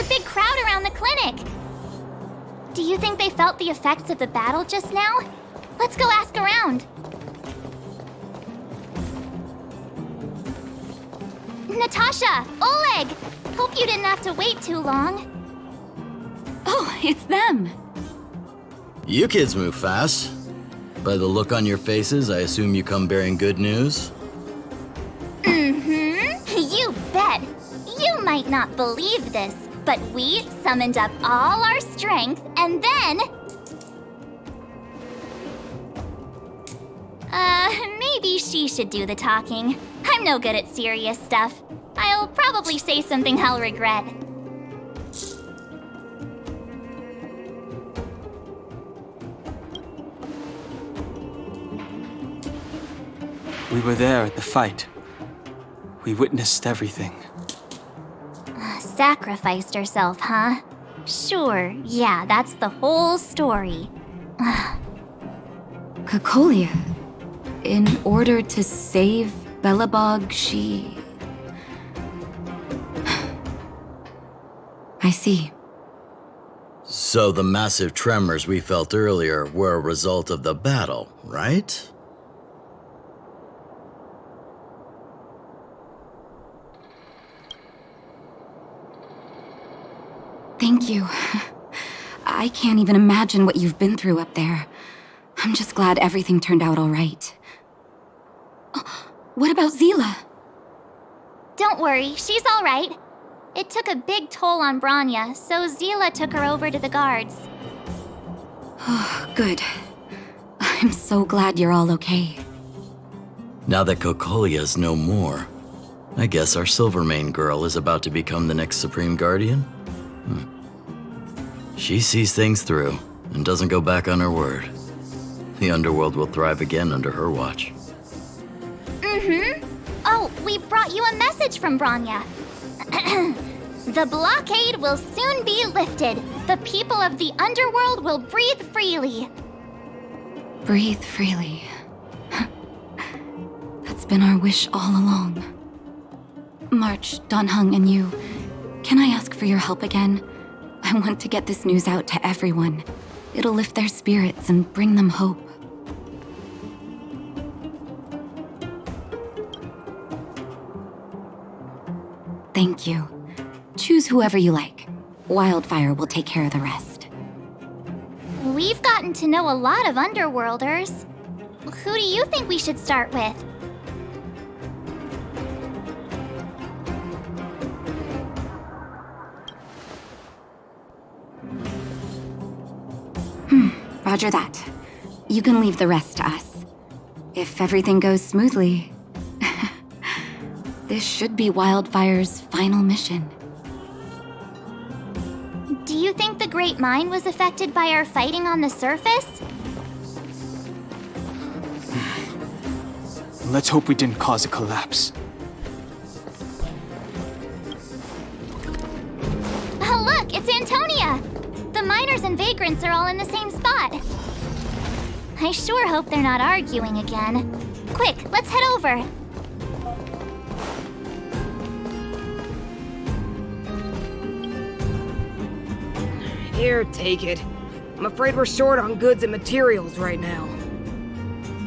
a big crowd around the clinic. Do you think they felt the effects of the battle just now? Let's go ask around. Natasha! Oleg! Hope you didn't have to wait too long. Oh, it's them. You kids move fast. By the look on your faces, I assume you come bearing good news? You bet. You might not believe this, but we summoned up all our strength and then... maybe she should do the talking. I'm no good at serious stuff. I'll probably say something I'll regret. We were there at the fight. We witnessed everything. Sacrificed herself, huh? Sure, yeah, that's the whole story. Cocolia. In order to save Belobog, she... I see. So the massive tremors we felt earlier were a result of the battle, right? Thank you. I can't even imagine what you've been through up there. I'm just glad everything turned out all right. What about Zila? Don't worry, she's all right. It took a big toll on Branya, so Zila took her over to the guards. Oh, good. I'm so glad you're all okay. Now that Cocolia's no more, I guess our Silvermane girl is about to become the next Supreme Guardian? She sees things through and doesn't go back on her word. The underworld will thrive again under her watch. Oh, we brought you a message from Branya. The blockade will soon be lifted. The people of the underworld will breathe freely. Breathe freely. That's been our wish all along. March, Donhung, and you, can I ask for your help again? I want to get this news out to everyone. It'll lift their spirits and bring them hope. Thank you. Choose whoever you like. Wildfire will take care of the rest. We've gotten to know a lot of underworlders. Who do you think we should start with? Roger that. You can leave the rest to us. If everything goes smoothly, this should be Wildfire's final mission. Do you think the Great Mine was affected by our fighting on the surface? Let's hope we didn't cause a collapse. Oh, look, it's Antonia! The miners and vagrants are all in the same spot. I sure hope they're not arguing again. Quick, let's head over. Here, take it. I'm afraid we're short on goods and materials right now.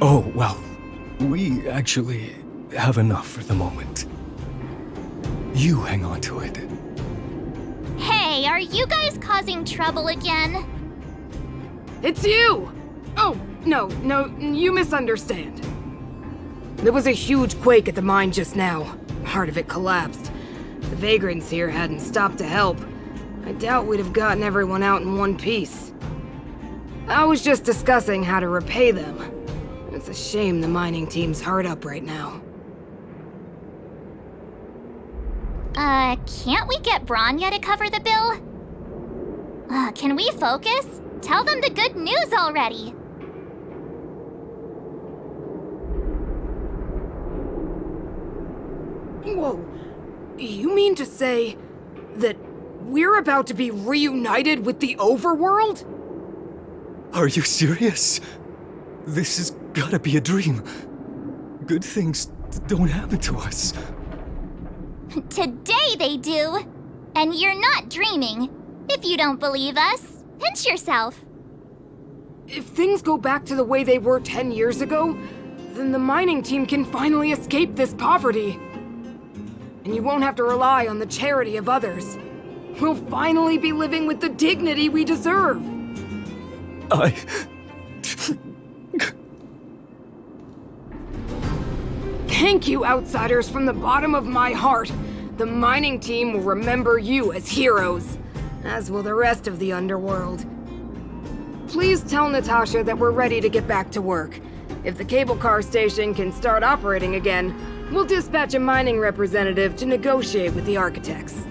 Oh, well, we actually have enough for the moment. You hang on to it. Hey, are you guys causing trouble again? It's you! Oh, no, you misunderstand. There was a huge quake at the mine just now. Part of it collapsed. The vagrants here hadn't stopped to help. I doubt we'd have gotten everyone out in one piece. I was just discussing how to repay them. It's a shame the mining team's hard up right now. Can't we get Branya to cover the bill? Can we focus? Tell them the good news already. Whoa, you mean to say that we're about to be reunited with the overworld? Are you serious? This has gotta be a dream. Good things don't happen to us. Today they do. And you're not dreaming. If you don't believe us, pinch yourself. If things go back to the way they were 10 years ago, then the mining team can finally escape this poverty. And you won't have to rely on the charity of others. We'll finally be living with the dignity we deserve. Thank you, outsiders, from the bottom of my heart. The mining team will remember you as heroes, as will the rest of the underworld. Please tell Natasha that we're ready to get back to work. If the cable car station can start operating again, we'll dispatch a mining representative to negotiate with the architects.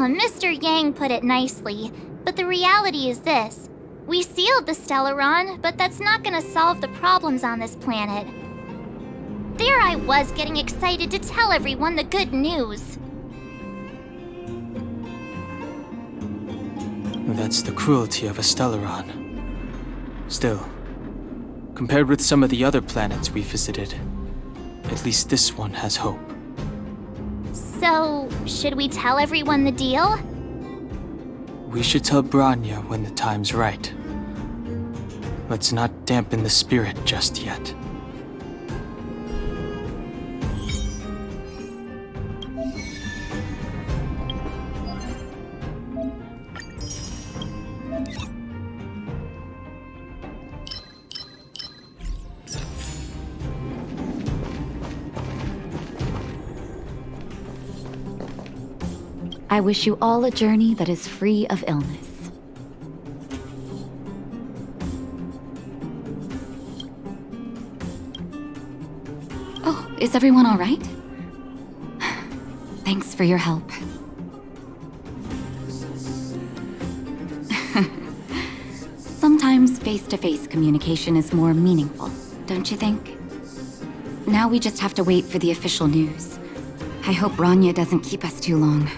Mr. Yang put it nicely, but the reality is this. We sealed the Stellaron, but that's not gonna solve the problems on this planet. There I was getting excited to tell everyone the good news. That's the cruelty of a Stellaron. Still, compared with some of the other planets we visited, at least this one has hope. So, should we tell everyone the deal? We should tell Branya when the time's right. Let's not dampen the spirit just yet. I wish you all a journey that is free of illness. Oh, is everyone all right? Thanks for your help. Sometimes face-to-face communication is more meaningful, don't you think? Now we just have to wait for the official news. I hope Branya doesn't keep us too long.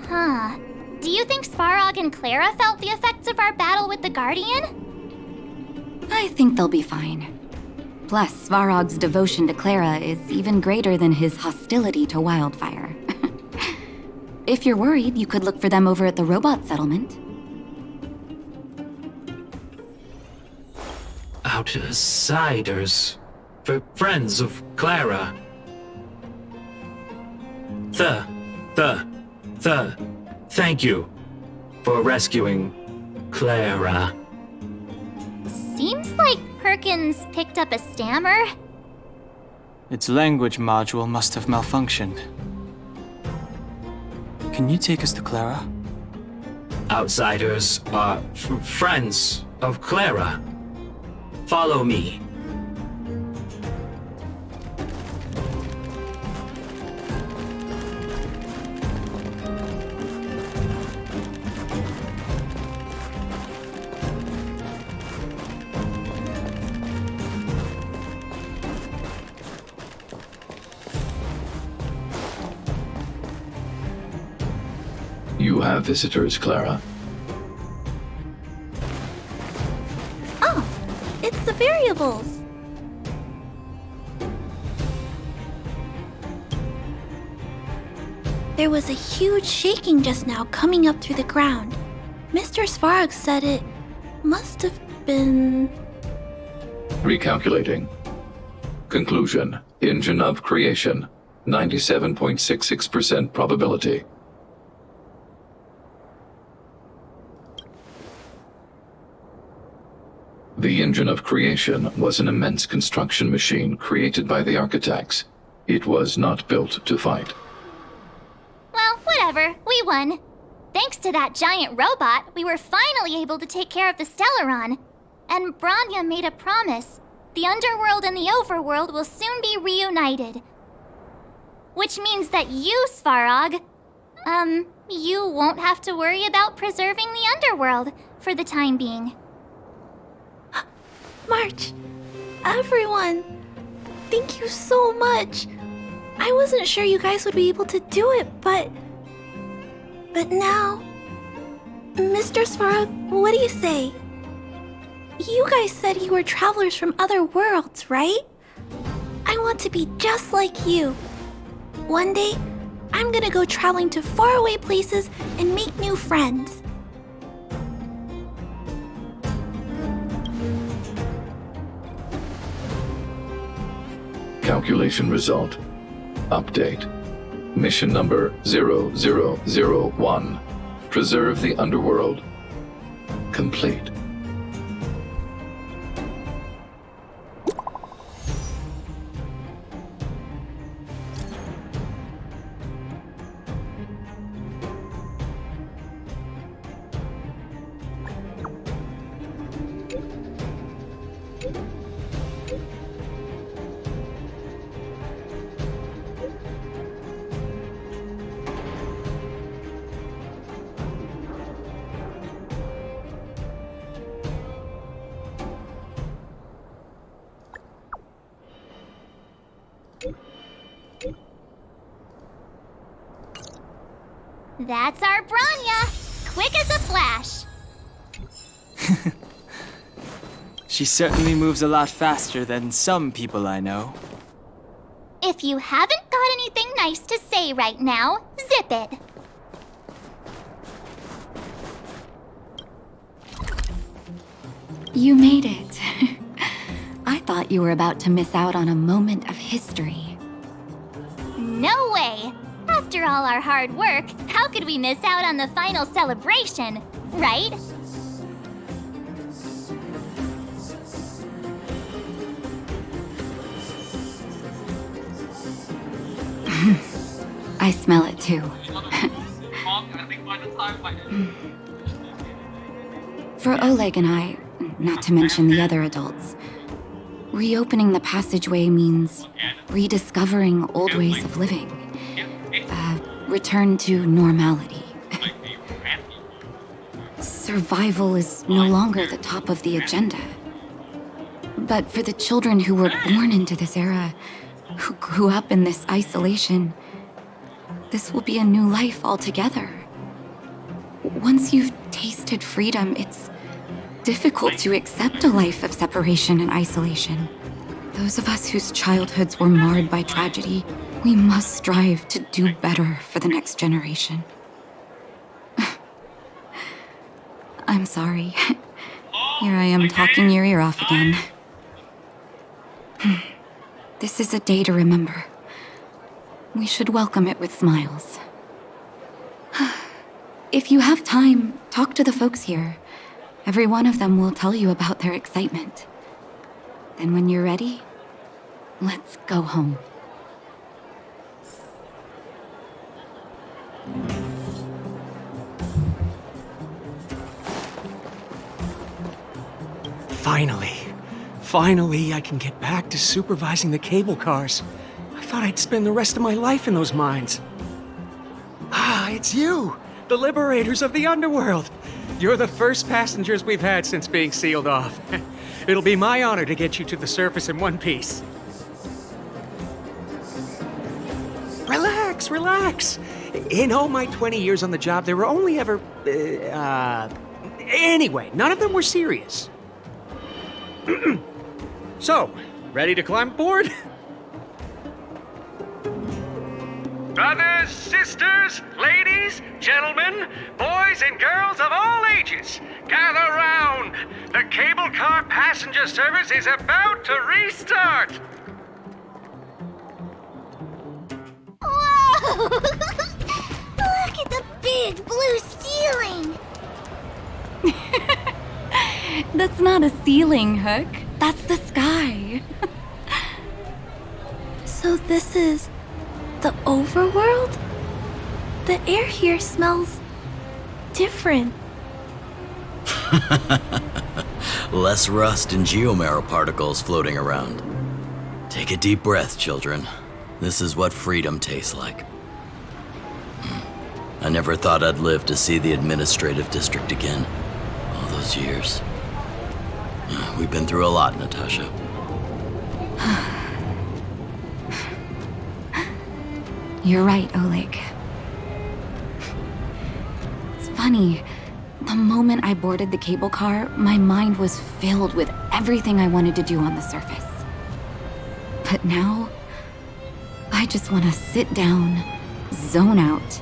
Huh. Do you think Svarog and Clara felt the effects of our battle with the Guardian? I think they'll be fine. Plus, Svarog's devotion to Clara is even greater than his hostility to Wildfire. If you're worried, you could look for them over at the robot settlement. Outsiders. For friends of Clara. Thank you for rescuing Clara. Seems like Perkins picked up a stammer. Its language module must have malfunctioned. Can you take us to Clara? Outsiders are friends of Clara. Follow me. You have visitors, Clara. Oh, it's the variables. There was a huge shaking just now coming up through the ground. Mr. Svarog said it must have been... Recalculating. Conclusion. Engine of creation. 97.66% probability. The engine of creation was an immense construction machine created by the architects. It was not built to fight. Well, whatever. We won. Thanks to that giant robot, we were finally able to take care of the Stellaron. And Branya made a promise. The underworld and the overworld will soon be reunited. Which means that you, Svarog, you won't have to worry about preserving the underworld for the time being. March, everyone, thank you so much. I wasn't sure you guys would be able to do it, but now, Mr. Svarog, what do you say? You guys said you were travelers from other worlds, right? I want to be just like you. One day, I'm gonna go traveling to faraway places and make new friends. Calculation result. Update. Mission number 0001. Preserve the underworld. Complete. That's our Branya! Quick as a flash! She certainly moves a lot faster than some people I know. If you haven't got anything nice to say right now, zip it. You made it. I thought you were about to miss out on a moment of history. No way! After all our hard work, how could we miss out on the final celebration, right? I smell it too. For Oleg and I, not to mention the other adults, reopening the passageway means rediscovering old ways of living. Return to normality. Survival is no longer the top of the agenda. But for the children who were born into this era, who grew up in this isolation, this will be a new life altogether. Once you've tasted freedom, it's difficult to accept a life of separation and isolation. Those of us whose childhoods were marred by tragedy, we must strive to do better for the next generation. I'm sorry. Here I am talking your ear off again. This is a day to remember. We should welcome it with smiles. If you have time, talk to the folks here. Every one of them will tell you about their excitement. Then when you're ready, let's go home. Finally, I can get back to supervising the cable cars. I thought I'd spend the rest of my life in those mines. Ah, it's you, the liberators of the underworld. You're the first passengers we've had since being sealed off. It'll be my honor to get you to the surface in one piece. Relax. In all my 20 years on the job, there were only ever... Anyway, none of them were serious. So, ready to climb aboard? Brothers, sisters, ladies, gentlemen, boys and girls of all ages, gather round. The cable car passenger service is about to restart. Look at the big blue ceiling! That's not a ceiling, Hook. That's the sky. So this is the overworld? The air here smells different. Less rust and geomarrow particles floating around. Take a deep breath, children. This is what freedom tastes like. I never thought I'd live to see the administrative district again. All those years. We've been through a lot, Natasha. You're right, Oleg. It's funny. The moment I boarded the cable car, my mind was filled with everything I wanted to do on the surface. But now, I just want to sit down, zone out,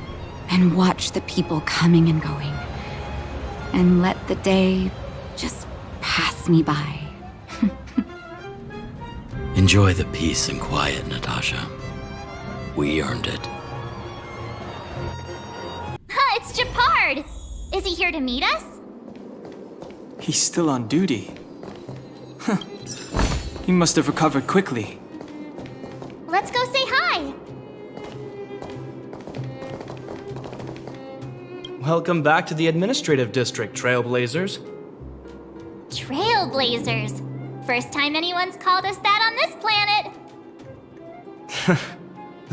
and watch the people coming and going. And let the day just pass me by. Enjoy the peace and quiet, Natasha. We earned it. Ha, it's Japard! Is he here to meet us? He's still on duty. Huh. He must have recovered quickly. Let's go say hi! Welcome back to the administrative district, Trailblazers. Trailblazers. First time anyone's called us that on this planet.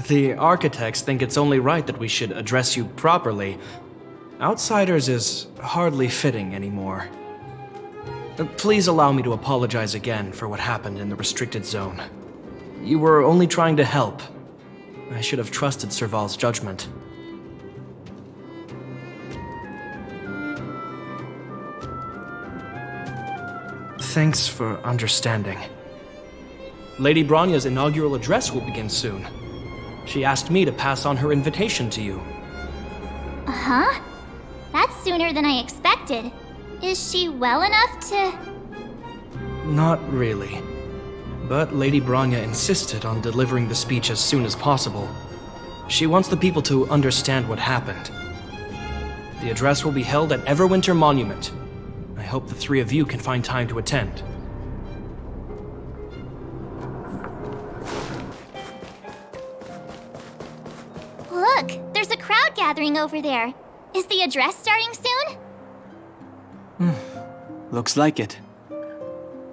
The architects think it's only right that we should address you properly. Outsiders is hardly fitting anymore. Please allow me to apologize again for what happened in the restricted zone. You were only trying to help. I should have trusted Serval's judgment. Thanks for understanding. Lady Bronya's inaugural address will begin soon. She asked me to pass on her invitation to you. Uh-huh. That's sooner than I expected. Is she well enough to... Not really. But Lady Bronya insisted on delivering the speech as soon as possible. She wants the people to understand what happened. The address will be held at Everwinter Monument. I hope the three of you can find time to attend. Look, there's a crowd gathering over there. Is the address starting soon? Looks like it.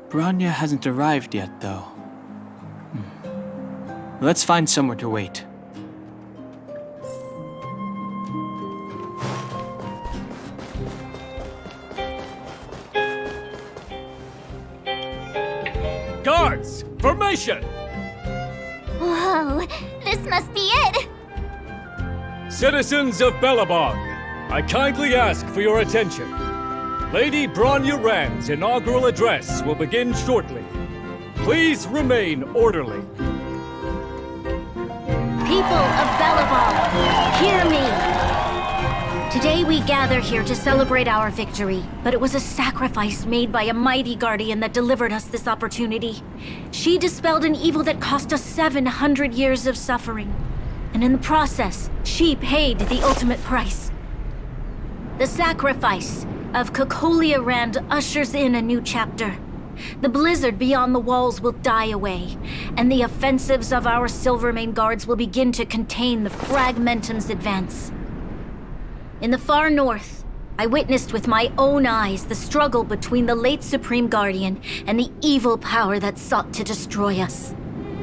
Bronya hasn't arrived yet, though. Let's find somewhere to wait. Guards! Formation! Whoa, this must be it! Citizens of Belobog, I kindly ask for your attention. Lady Bronya Rand's inaugural address will begin shortly. Please remain orderly. People of Belobog, hear me! Today we gather here to celebrate our victory, but it was a sacrifice made by a mighty guardian that delivered us this opportunity. She dispelled an evil that cost us 700 years of suffering. And in the process, she paid the ultimate price. The sacrifice of Kokolia Rand ushers in a new chapter. The blizzard beyond the walls will die away, and the offensives of our Silvermane guards will begin to contain the Fragmentum's advance. In the far north, I witnessed with my own eyes the struggle between the late Supreme Guardian and the evil power that sought to destroy us.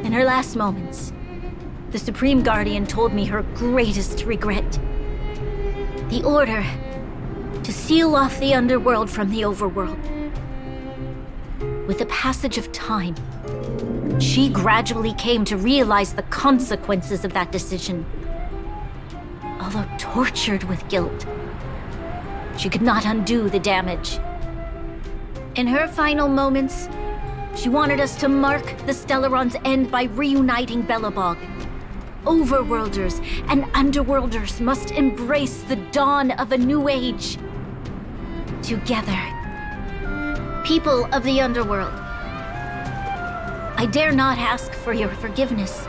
In her last moments, the Supreme Guardian told me her greatest regret. The order to seal off the underworld from the overworld. With the passage of time, she gradually came to realize the consequences of that decision. Although tortured with guilt, she could not undo the damage. In her final moments, she wanted us to mark the Stellaron's end by reuniting Belobog. Overworlders and Underworlders must embrace the dawn of a new age. Together. People of the Underworld, I dare not ask for your forgiveness.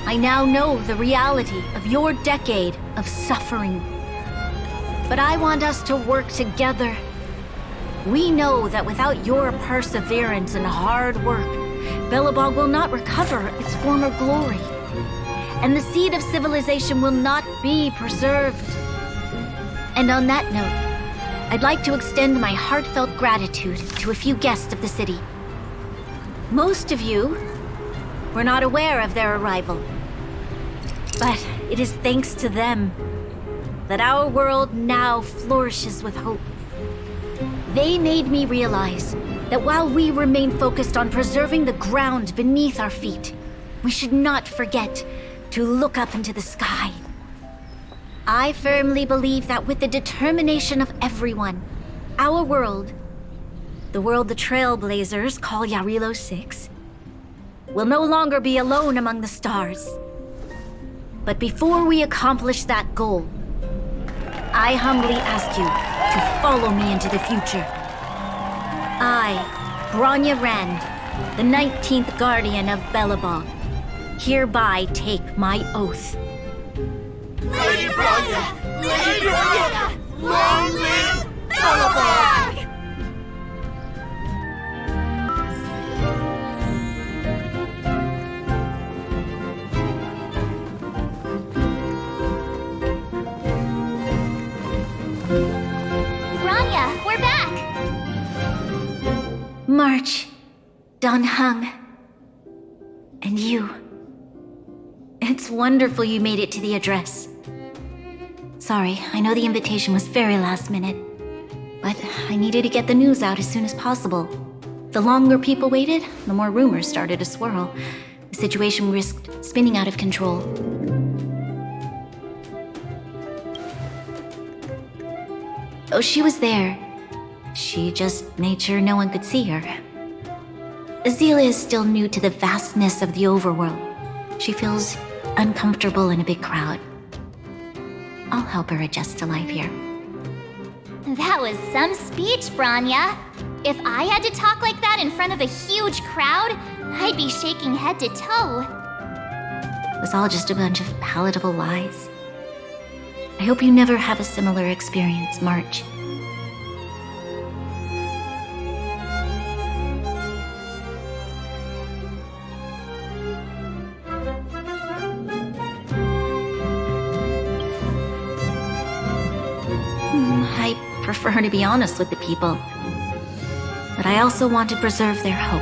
I now know the reality of your decade of suffering. But I want us to work together. We know that without your perseverance and hard work, Belobog will not recover its former glory. And the seed of civilization will not be preserved. And on that note, I'd like to extend my heartfelt gratitude to a few guests of the city. Most of you were not aware of their arrival. But it is thanks to them that our world now flourishes with hope. They made me realize that while we remain focused on preserving the ground beneath our feet, we should not forget to look up into the sky. I firmly believe that with the determination of everyone, our world, the world the Trailblazers call Yarilo 6, will no longer be alone among the stars. But before we accomplish that goal, I humbly ask you to follow me into the future. I, Bronya Rand, the 19th Guardian of Belobog, hereby take my oath. Lady Bronya! Lady Bronya! Long live Belobog! Bronya, we're back! March, Dan Heng, and you. It's wonderful you made it to the address. Sorry, I know the invitation was very last minute, but I needed to get the news out as soon as possible. The longer people waited, the more rumors started to swirl. The situation risked spinning out of control. Oh, she was there. She just made sure no one could see her. Azela is still new to the vastness of the overworld. She feels uncomfortable in a big crowd. I'll help her adjust to life here. That was some speech, Bronya. If I had to talk like that in front of a huge crowd, I'd be shaking head to toe. It was all just a bunch of palatable lies. I hope you never have a similar experience, March. I prefer to be honest with the people. But I also want to preserve their hope.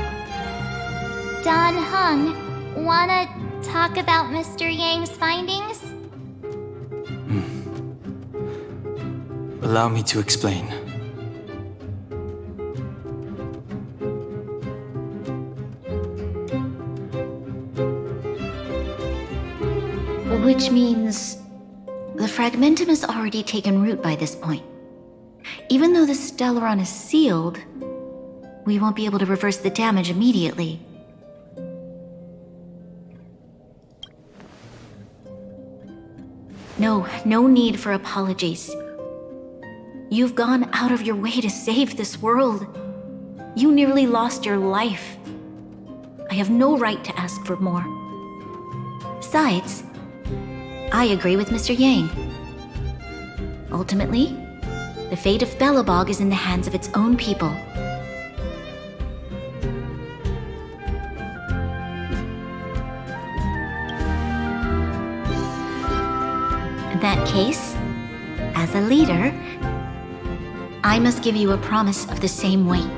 Dan Heng, wanna talk about Mr. Yang's findings? Allow me to explain. Which means the fragmentum has already taken root by this point. Even though the Stellaron is sealed, we won't be able to reverse the damage immediately. No need for apologies. You've gone out of your way to save this world. You nearly lost your life. I have no right to ask for more. Besides, I agree with Mr. Yang. Ultimately, the fate of Belobog is in the hands of its own people. In that case, as a leader, I must give you a promise of the same weight.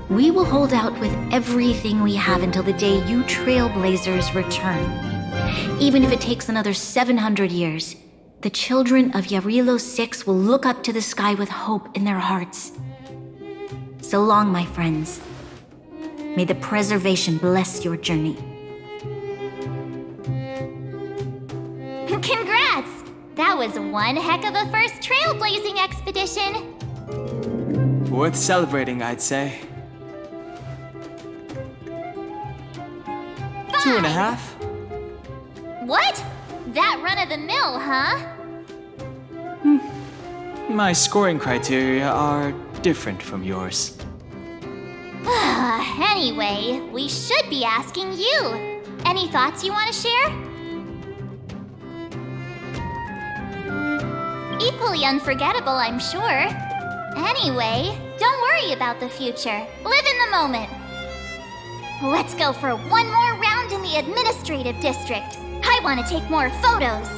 We will hold out with everything we have until the day you Trailblazers return. Even if it takes another 700 years, the children of Yarilo 6 will look up to the sky with hope in their hearts. So long, my friends. May the preservation bless your journey. Congrats! That was one heck of a first trailblazing expedition! Worth celebrating, I'd say. Fine. 2.5? What? That run-of-the-mill, huh? My scoring criteria are different from yours. Anyway, we should be asking you. Any thoughts you want to share? Equally unforgettable, I'm sure. Anyway, don't worry about the future. Live in the moment. Let's go for one more round in the administrative district. I want to take more photos.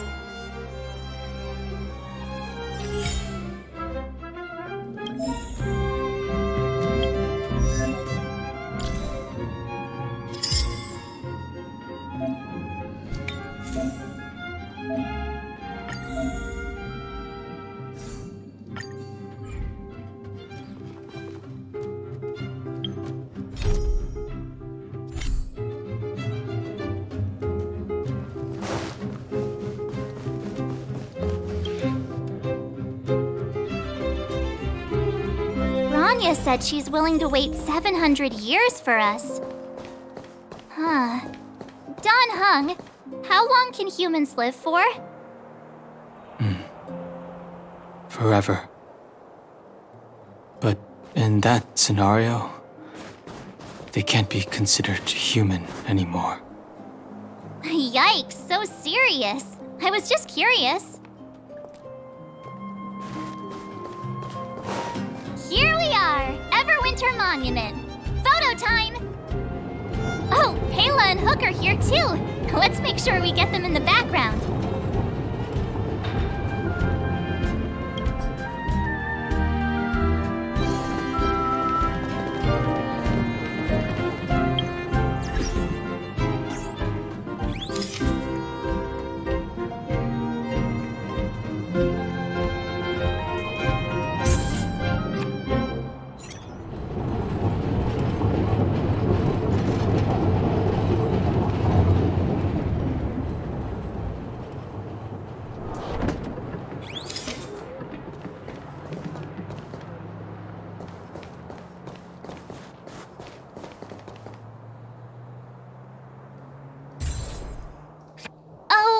Anya said she's willing to wait 700 years for us. Huh. Don Hung, how long can humans live for? Forever. But in that scenario, they can't be considered human anymore. Yikes, so serious. I was just curious. Here we are, Everwinter Monument. Photo time! Oh, Payla and Hook are here too. Let's make sure we get them in the background.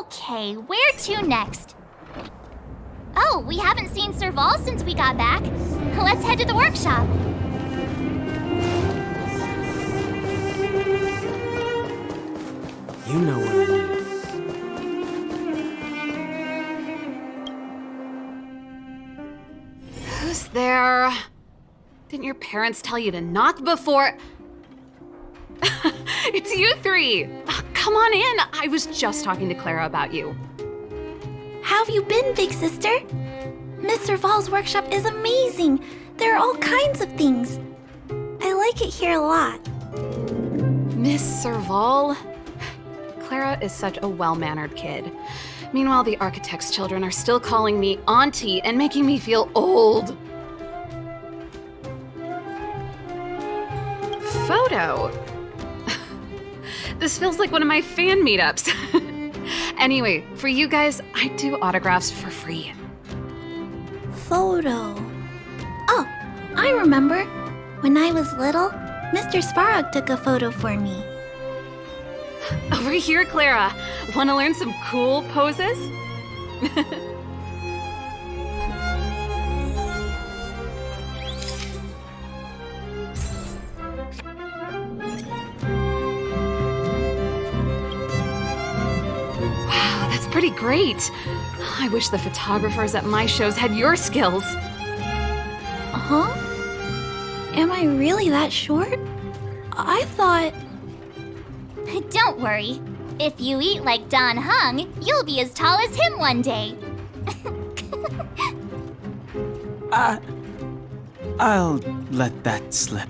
Okay, where to next? Oh, we haven't seen Serval since we got back. Let's head to the workshop. You know what I mean. Who's there? Didn't your parents tell you to knock before? It's you three! Oh, come on in! I was just talking to Clara about you. How have you been, big sister? Miss Serval's workshop is amazing. There are all kinds of things. I like it here a lot. Miss Serval? Clara is such a well-mannered kid. Meanwhile, the architect's children are still calling me auntie and making me feel old. Photo? This feels like one of my fan meetups. Anyway, for you guys, I do autographs for free. Photo. Oh, I remember. When I was little, Mr. Svarog took a photo for me. Over here, Clara. Want to learn some cool poses? Wow, that's pretty great. I wish the photographers at my shows had your skills. Huh? Am I really that short? I thought... Don't worry. If you eat like Don Hung, you'll be as tall as him one day. I'll let that slip.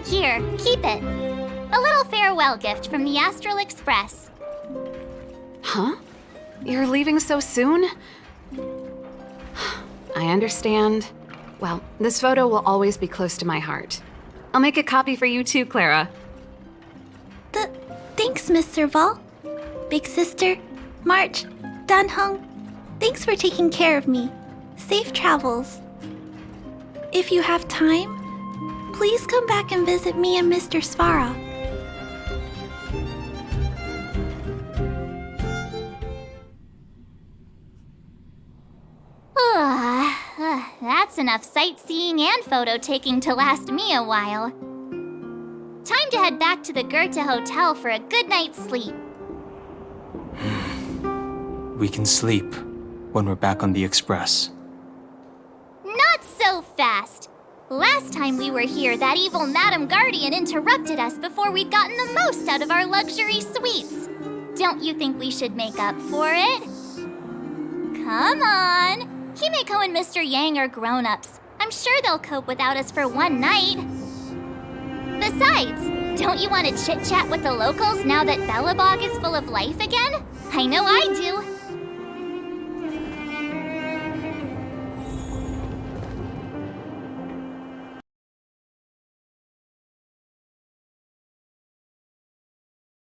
Here, keep it. A little farewell gift from the Astral Express. Huh? You're leaving so soon? I understand. Well, this photo will always be close to my heart. I'll make a copy for you too, Clara. Thanks, Miss Serval. Big sister, March, Dan Hung, thanks for taking care of me. Safe travels. If you have time, please come back and visit me and Mr. Svarog. That's enough sightseeing and photo taking to last me a while. Time time to head back to the Goethe Hotel for a good night's sleep. We can sleep when we're back on the Express. Not so fast. Last time we were here, that evil Madam Guardian interrupted us before we'd gotten the most out of our luxury suites. Don't you think we should make up for it? Come on. Himeko and Mr. Yang are grown-ups. I'm sure they'll cope without us for one night. Besides, don't you want to chit-chat with the locals now that Belobog is full of life again? I know I do.